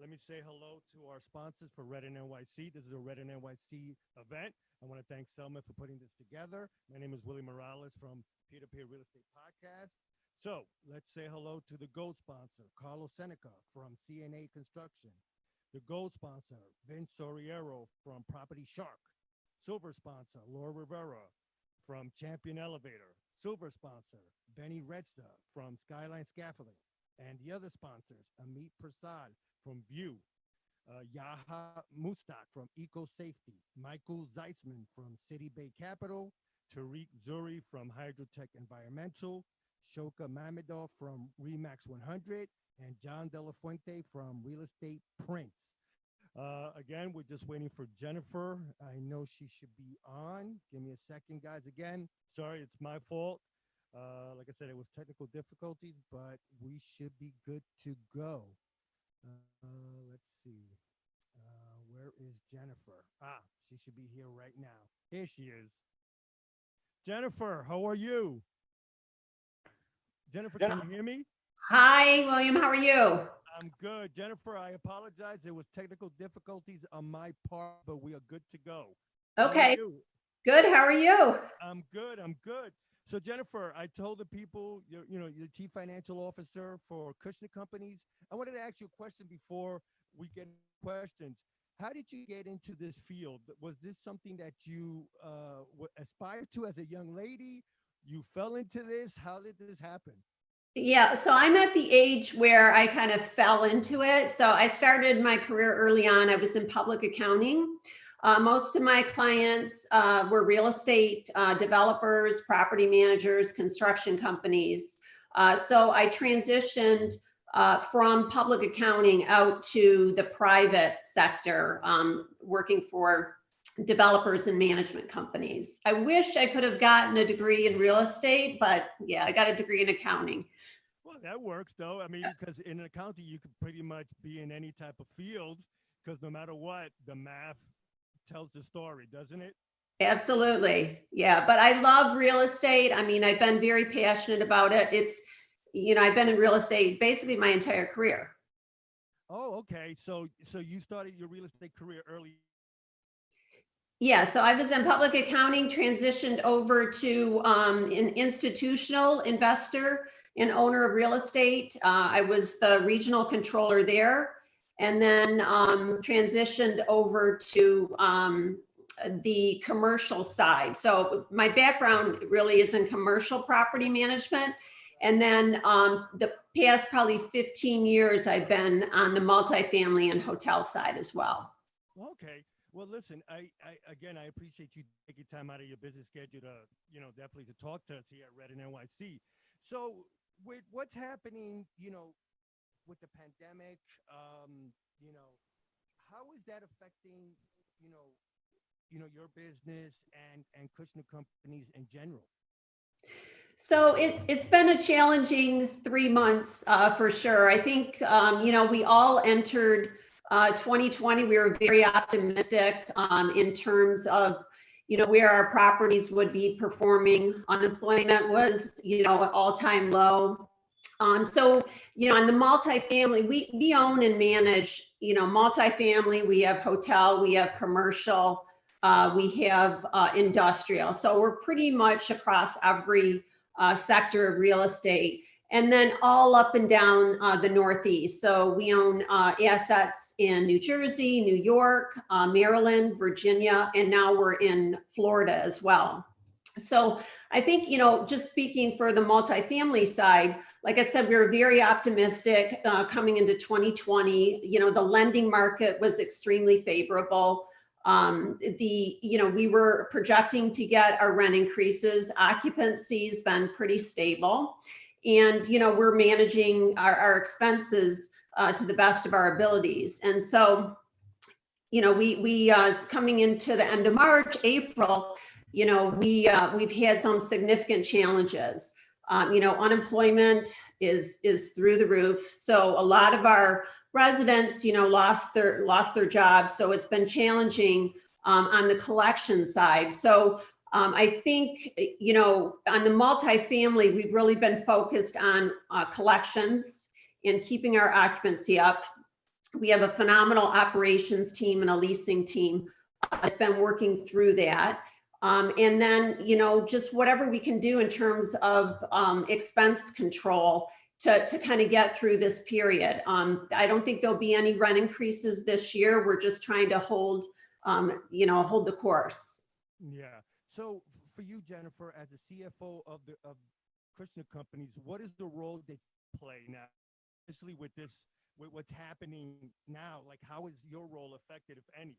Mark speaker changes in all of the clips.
Speaker 1: Let me say hello to our sponsors for REDinNYC. This is a REDinNYC event. I want to thank Selma for putting this together. My name is Willie Morales from Peer-to-Peer Real Estate Podcast. So let's say hello to the gold sponsor, Carlos Seneca from CNA Construction. The gold sponsor, Vince Soriero from Property Shark. Silver sponsor, Laura Rivera from Champion Elevator. Silver sponsor, Benny Redsta from Skyline Scaffolding. And the other sponsors, Amit Prasad from View, Yaha Mustak from Eco Safety, Michael Zeisman from City Bay Capital, Tariq Zuri from Hydrotech Environmental, Shoka Mamedov from Remax 100, and John De La Fuente from Real Estate Prince. Again, we're just waiting for Jennifer. I know she should be on. Give me a second, guys. Again, sorry, it's my fault. Like I said, it was technical difficulties, but we should be good to go. Let's see. Where is Jennifer? She should be here right now. Here she is. Jennifer, how are you? Jennifer, can you hear me?
Speaker 2: Hi, William. How are you?
Speaker 1: I'm good. Jennifer, I apologize. There was technical difficulties on my part, but we are good to go.
Speaker 2: Okay. Good. How are you?
Speaker 1: I'm good. I'm good. So Jennifer, I told the people, you're Chief Financial Officer for Kushner Companies. I wanted to ask you a question before we get questions. How did you get into this field? Was this something that you aspired to as a young lady? You fell into this? How did this happen?
Speaker 2: Yeah, so I'm at the age where I kind of fell into it. So I started my career early on. I was in public accounting. Most of my clients were real estate developers, property managers, construction companies. So I transitioned from public accounting out to the private sector, working for developers and management companies. I wish I could have gotten a degree in real estate, but yeah, I got a degree in accounting.
Speaker 1: Well, that works though. I mean, because in accounting, you could pretty much be in any type of field because no matter what, the math tells the story, doesn't it?
Speaker 2: Absolutely. Yeah. But I love real estate. I mean, I've been very passionate about it. It's, I've been in real estate basically my entire career.
Speaker 1: Oh, okay. So you started your real estate career early.
Speaker 2: Yeah. So I was in public accounting, transitioned over to an institutional investor and owner of real estate. I was the regional controller there, and then transitioned over to the commercial side. So my background really is in commercial property management. And then the past probably 15 years, I've been on the multifamily and hotel side as well.
Speaker 1: Okay. Well, listen, I appreciate you taking time out of your busy schedule to, definitely to talk to us here at REDinNYC. So with what's happening, with the pandemic, how is that affecting, your business and Kushner Companies in general?
Speaker 2: So it's been a challenging 3 months for sure. I think, we all entered 2020. We were very optimistic in terms of, where our properties would be performing. Unemployment was, an all-time low. So, on the multifamily, we own and manage, multifamily, we have hotel, we have commercial, we have industrial. So we're pretty much across every sector of real estate, and then all up and down the Northeast. So we own assets in New Jersey, New York, Maryland, Virginia, and now we're in Florida as well. So I think, just speaking for the multifamily side, like I said, we were very optimistic coming into 2020. The lending market was extremely favorable. We were projecting to get our rent increases. Occupancy's been pretty stable, and we're managing our expenses to the best of our abilities. And so, we coming into the end of March, April, we've had some significant challenges. Unemployment is through the roof. So a lot of our residents, lost their jobs. So it's been challenging on the collection side. So I think, on the multifamily, we've really been focused on collections and keeping our occupancy up. We have a phenomenal operations team and a leasing team that's been working through that. And then, just whatever we can do in terms of expense control to kind of get through this period. I don't think there'll be any rent increases this year. We're just trying to hold the course.
Speaker 1: Yeah. So for you, Jennifer, as a CFO of Kushner Companies, what is the role that you play now, especially with what's happening now? Like, how is your role affected, if any?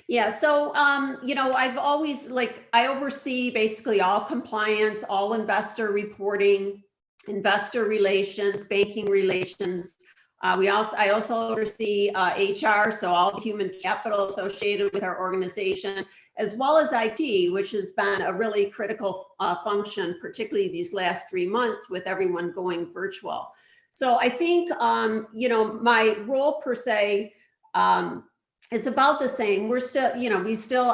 Speaker 2: Yeah, so I've always I oversee basically all compliance, all investor reporting, investor relations, banking relations. I also oversee HR, so all the human capital associated with our organization, as well as IT, which has been a really critical function, particularly these last 3 months with everyone going virtual. So I think my role per se is about the same. We're still, we still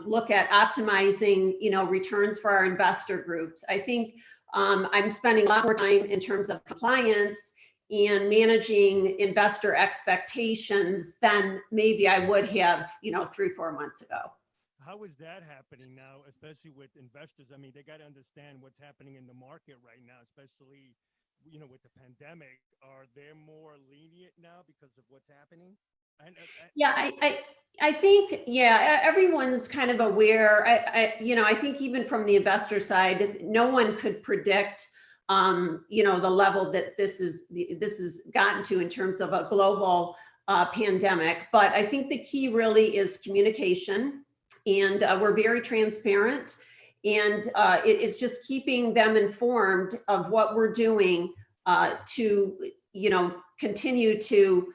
Speaker 2: look at optimizing, returns for our investor groups. I think I'm spending a lot more time in terms of compliance and managing investor expectations than maybe I would have, 3-4 months ago.
Speaker 1: How is that happening now, especially with investors? I mean, they got to understand what's happening in the market right now, especially, with the pandemic. Are they more lenient now because of what's happening?
Speaker 2: Yeah, I think, everyone's kind of aware. I think even from the investor side, no one could predict, the level that this has gotten to in terms of a global pandemic. But I think the key really is communication, and we're very transparent, and it's just keeping them informed of what we're doing to, continue to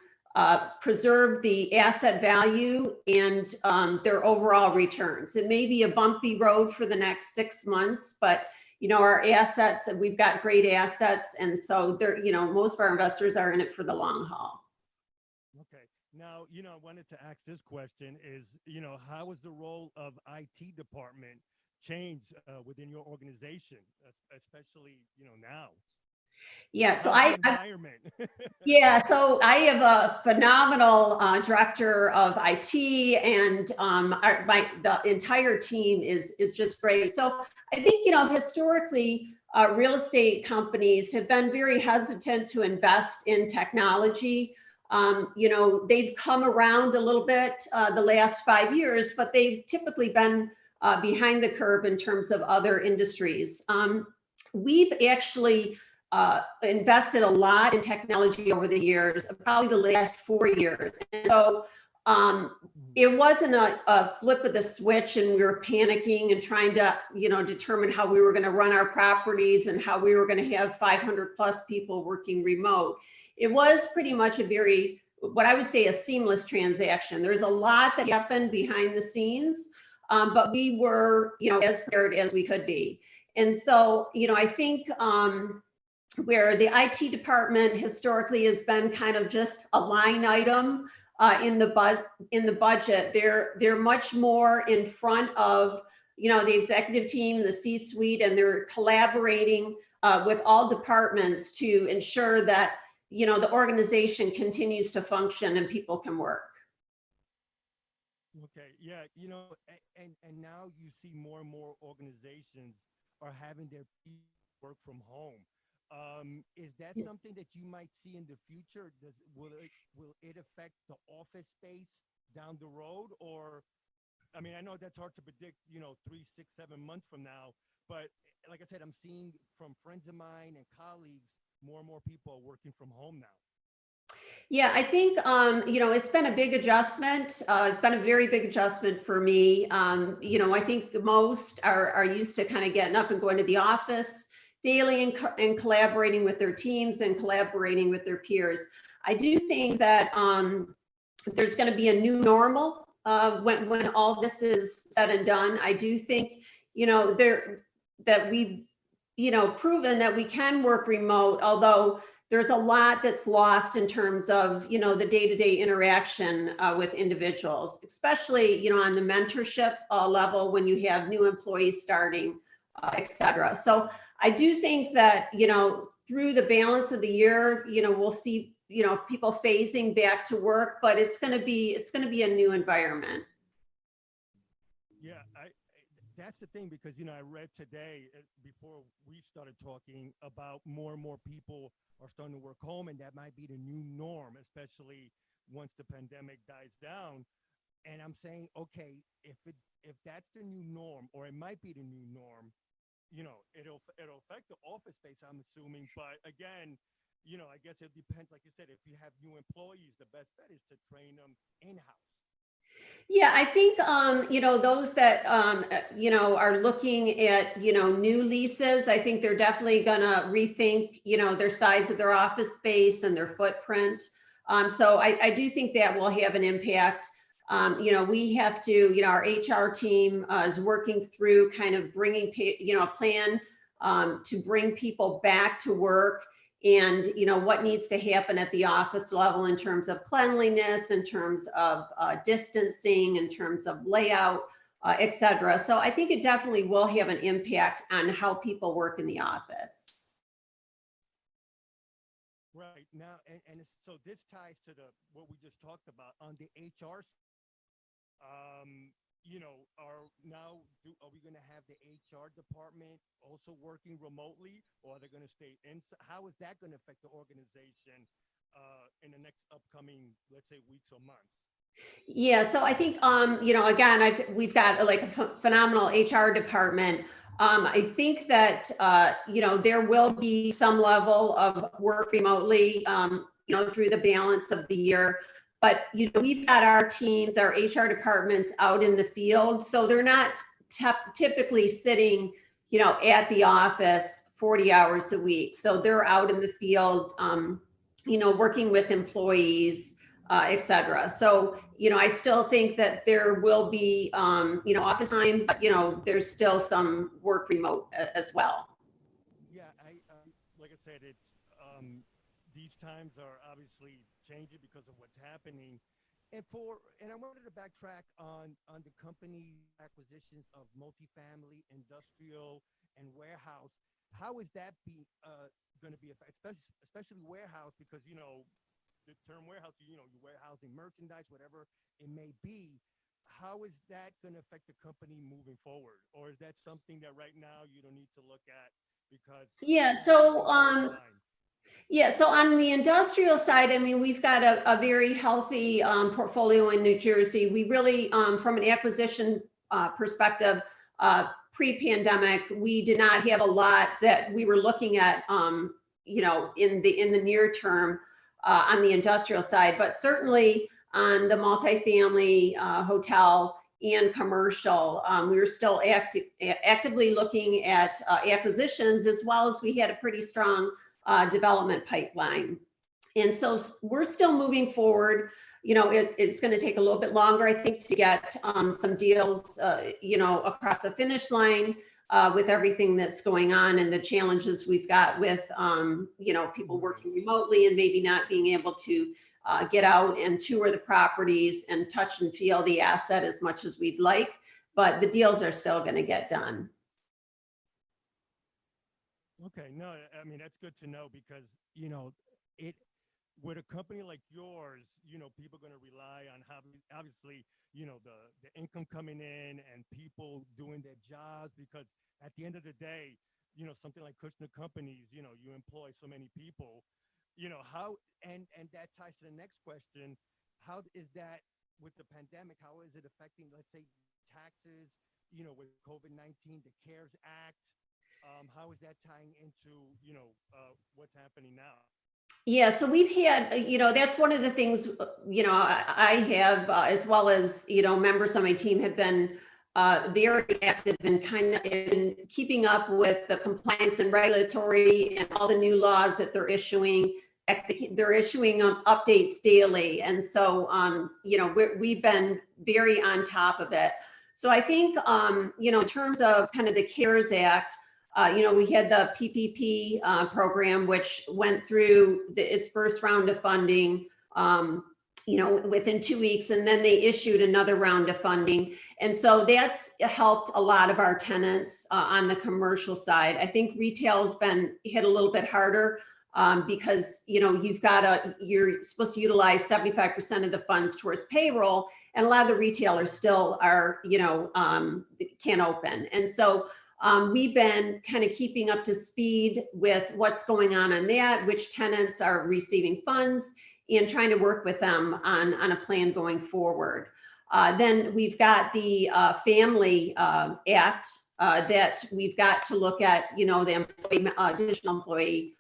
Speaker 2: preserve the asset value and their overall returns. It may be a bumpy road for the next 6 months, but our assets, we've got great assets, and so they're, most of our investors are in it for the long haul.
Speaker 1: Okay. Now, I wanted to ask this question is, how has the role of IT department changed within your organization, especially, now?
Speaker 2: Yeah, so so I have a phenomenal director of IT, and the entire team is just great. So I think, historically, real estate companies have been very hesitant to invest in technology. They've come around a little bit the last 5 years, but they've typically been behind the curve in terms of other industries. We've actually invested a lot in technology over the years, probably the last 4 years. And so it wasn't a flip of the switch and we were panicking and trying to, determine how we were going to run our properties and how we were going to have 500 plus people working remote. It was pretty much what I would say, a seamless transaction. There's a lot that happened behind the scenes, but we were, as prepared as we could be. And so, I think where the IT department historically has been kind of just a line item in the budget, they're much more in front of the executive team, the C-suite, and they're collaborating with all departments to ensure that the organization continues to function and people can work.
Speaker 1: Okay, yeah, and now you see more and more organizations are having their people work from home. Is that something that you might see in the future? Will it affect the office space down the road? Or, I mean, I know that's hard to predict, 3, 6, 7 months from now, but like I said, I'm seeing from friends of mine and colleagues, more and more people are working from home now.
Speaker 2: Yeah, I think, it's been a big adjustment. It's been a very big adjustment for me. I think most are used to kind of getting up and going to the office daily and collaborating with their teams and collaborating with their peers. I do think that there's going to be a new normal when all this is said and done. I do think, that we've, proven that we can work remote, although there's a lot that's lost in terms of, the day-to-day interaction with individuals, especially, on the mentorship level when you have new employees starting, et cetera. So I do think that, through the balance of the year, we'll see people phasing back to work, but it's going to be a new environment.
Speaker 1: Yeah, that's the thing, because I read today before we started talking about more and more people are starting to work home, and that might be the new norm, especially once the pandemic dies down. And I'm saying, okay, if that's the new norm, or it might be the new norm, it'll affect the office space, I'm assuming. But again, I guess it depends. Like you said, if you have new employees, the best bet is to train them in-house.
Speaker 2: Yeah, I think, those that, are looking at, new leases, I think they're definitely gonna rethink, their size of their office space and their footprint. So I do think that will have an impact. We have to, our HR team is working through kind of bringing, a plan to bring people back to work, and what needs to happen at the office level in terms of cleanliness, in terms of distancing, in terms of layout, et cetera. So I think it definitely will have an impact on how people work in the office.
Speaker 1: Right now, so this ties to what we just talked about on the HR. Are we going to have the HR department also working remotely, or are they going to stay inside? How is that going to affect the organization in the next upcoming, let's say, weeks or months?
Speaker 2: Yeah, so I think, again, we've got like a phenomenal HR department. I think that, there will be some level of work remotely, through the balance of the year. But, we've got our teams, our HR departments out in the field. So they're not typically sitting, at the office 40 hours a week. So they're out in the field, working with employees, et cetera. So, I still think that there will be, office time, but, there's still some work remote as well.
Speaker 1: Yeah, like I said, it's these times are obviously changing because of what's happening. And I wanted to backtrack on the company acquisitions of multifamily, industrial, and warehouse. How is that going to be affected, especially warehouse? Because the term warehouse, you're warehousing merchandise, whatever it may be. How is that going to affect the company moving forward, or is that something that right now you don't need to look at because?
Speaker 2: Yeah. So Yeah, so on the industrial side, I mean, we've got a very healthy portfolio in New Jersey. We really, from an acquisition perspective, pre-pandemic, we did not have a lot that we were looking at, in the near term on the industrial side, but certainly on the multifamily, hotel, and commercial, we were still actively looking at acquisitions, as well as we had a pretty strong development pipeline. And so we're still moving forward. It's going to take a little bit longer, I think, to get some deals, across the finish line with everything that's going on and the challenges we've got with, people working remotely and maybe not being able to get out and tour the properties and touch and feel the asset as much as we'd like. But the deals are still going to get done.
Speaker 1: Okay, no, I mean, that's good to know, because, with a company like yours, people are going to rely on obviously, the income coming in and people doing their jobs, because at the end of the day, something like Kushner Companies, you employ so many people, how, and that ties to the next question. How is that with the pandemic? How is it affecting, let's say, taxes, with COVID-19, the CARES Act? How is that tying into, what's happening now?
Speaker 2: Yeah, so we've had, that's one of the things, I have, as well as, members on my team have been very active in kind of in keeping up with the compliance and regulatory and all the new laws that they're issuing. They're issuing updates daily. And so, we've been very on top of it. So I think, in terms of kind of the CARES Act, we had the PPP program, which went through its first round of funding, within 2 weeks, and then they issued another round of funding. And so that's helped a lot of our tenants on the commercial side. I think retail has been hit a little bit harder because, you're supposed to utilize 75% of the funds towards payroll, and a lot of the retailers still are, can't open. And so we've been kind of keeping up to speed with what's going on that, which tenants are receiving funds, and trying to work with them on a plan going forward. Then we've got the Family Act that we've got to look at, the additional employee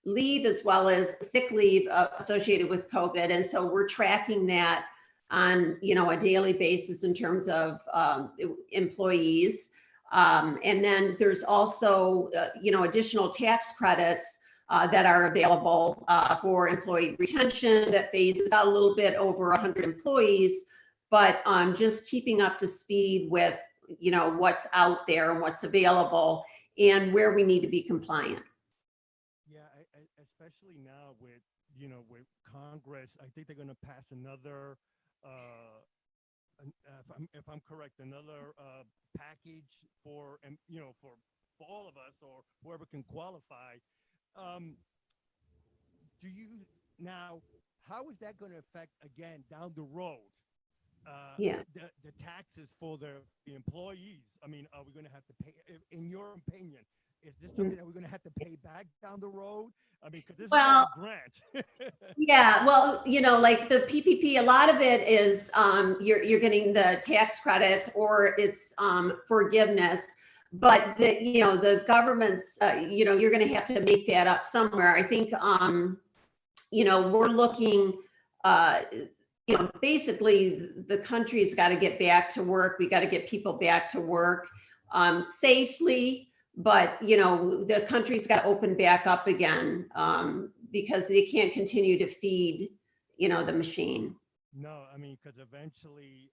Speaker 2: leave, as well as sick leave associated with COVID. And so we're tracking that on, a daily basis in terms of employees. And then there's also, additional tax credits that are available for employee retention that phases out a little bit over 100 employees, but just keeping up to speed with, what's out there and what's available and where we need to be compliant.
Speaker 1: Yeah, especially now with, with Congress, I think they're going to pass another, if I'm correct, another package for, for all of us or whoever can qualify. How is that going to affect, again, down the road, the taxes for the employees? I mean, are we going to have to pay, in your opinion, is this something that we're going to have to pay back down the road? I mean, because this is a grant.
Speaker 2: Yeah, well, like the PPP, a lot of it is you're getting the tax credits, or it's forgiveness. But the government's, you're going to have to make that up somewhere. I think, we're looking, basically the country's got to get back to work. We got to get people back to work safely, but, the country's got to open back up again because they can't continue to feed, the machine.
Speaker 1: No, I mean, because eventually,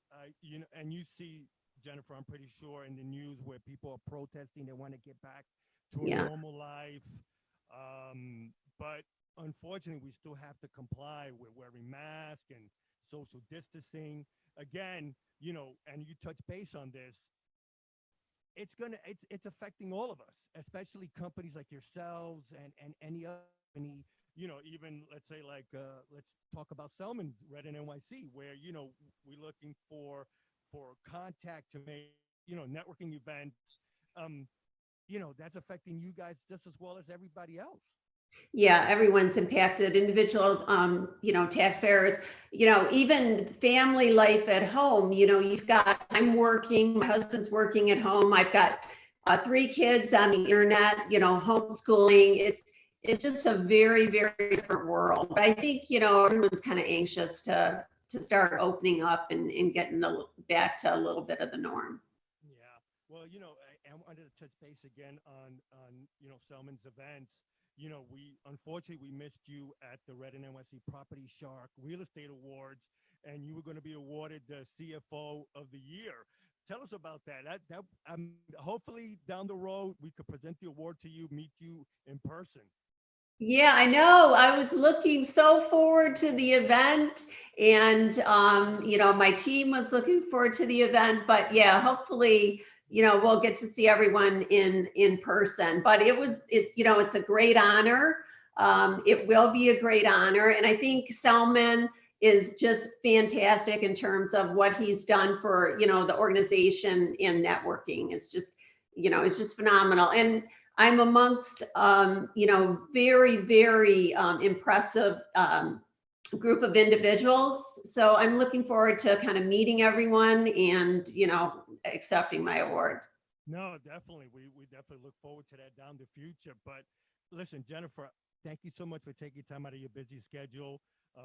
Speaker 1: and you see, Jennifer, I'm pretty sure in the news where people are protesting, they want to get back to a normal life. But unfortunately, we still have to comply with wearing masks and social distancing. Again, and you touch base on this, it's affecting all of us, especially companies like yourselves and any other company, even let's say let's talk about Selman's REDinNYC, where, we're looking for contact to make, networking events, that's affecting you guys just as well as everybody else.
Speaker 2: Yeah, everyone's impacted, individual, taxpayers, even family life at home. I'm working, my husband's working at home. I've got 3 kids on the internet, homeschooling. It's just a very, very different world. But I think, everyone's kind of anxious to start opening up and getting back to a little bit of the norm.
Speaker 1: Yeah. Well, I wanted to touch base again on Selman's events. We missed you at the REDinNYC Property Shark Real Estate Awards, and you were going to be awarded the CFO of the Year. Tell us about that. Hopefully down the road we could present the award to you, meet you in person.
Speaker 2: Yeah, I know. I was looking so forward to the event, and my team was looking forward to the event. But yeah, hopefully, we'll get to see everyone in person. But it's a great honor. It will be a great honor, and I think Selman is just fantastic in terms of what he's done for the organization and networking. It's just phenomenal. And I'm amongst, very, very impressive group of individuals. So I'm looking forward to kind of meeting everyone and, accepting my award.
Speaker 1: No, definitely. We definitely look forward to that down the future. But listen, Jennifer, thank you so much for taking time out of your busy schedule.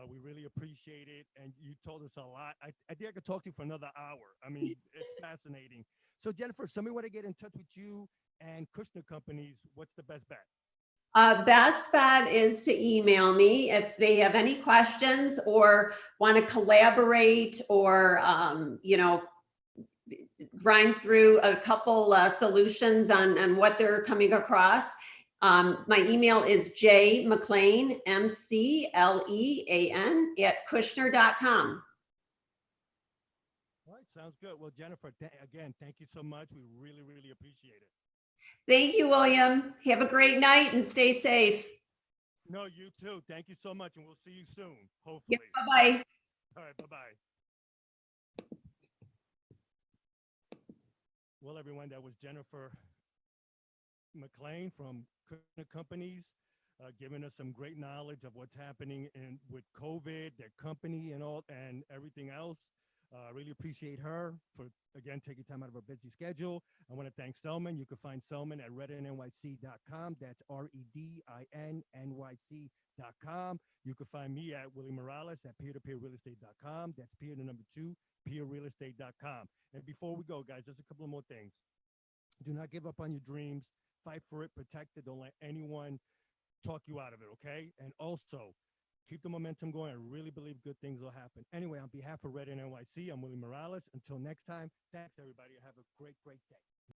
Speaker 1: We really appreciate it. And you told us a lot. I think I could talk to you for another hour. I mean, it's fascinating. So Jennifer, somebody want to get in touch with you and Kushner Companies, what's the best bet?
Speaker 2: Best bet is to email me if they have any questions or want to collaborate or, grind through a couple solutions on what they're coming across. My email is jmclean, MCLEAN @Kushner.com.
Speaker 1: All right, sounds good. Well, Jennifer, again, thank you so much. We really, really appreciate it.
Speaker 2: Thank you, William. Have a great night and stay safe.
Speaker 1: No, you too. Thank you so much, and we'll see you soon,
Speaker 2: Yeah,
Speaker 1: hopefully.
Speaker 2: bye-bye.
Speaker 1: All right, bye-bye. Well, everyone, that was Jennifer McLean from Kushner Companies, giving us some great knowledge of what's happening with COVID, their company, and all, and everything else. I really appreciate her for, again, taking time out of her busy schedule. I want to thank Selman. You can find Selman at REDinNYC.com. That's REDINNYC.com. You can find me at Willie Morales at peertopeerrealestate.com. That's peer the number 2, peerrealestate.com. And before we go, guys, there's a couple of more things. Do not give up on your dreams. Fight for it, protect it. Don't let anyone talk you out of it, okay? And also, keep the momentum going. I really believe good things will happen. Anyway, on behalf of REDinNYC, I'm Willie Morales. Until next time, thanks, everybody. Have a great, great day.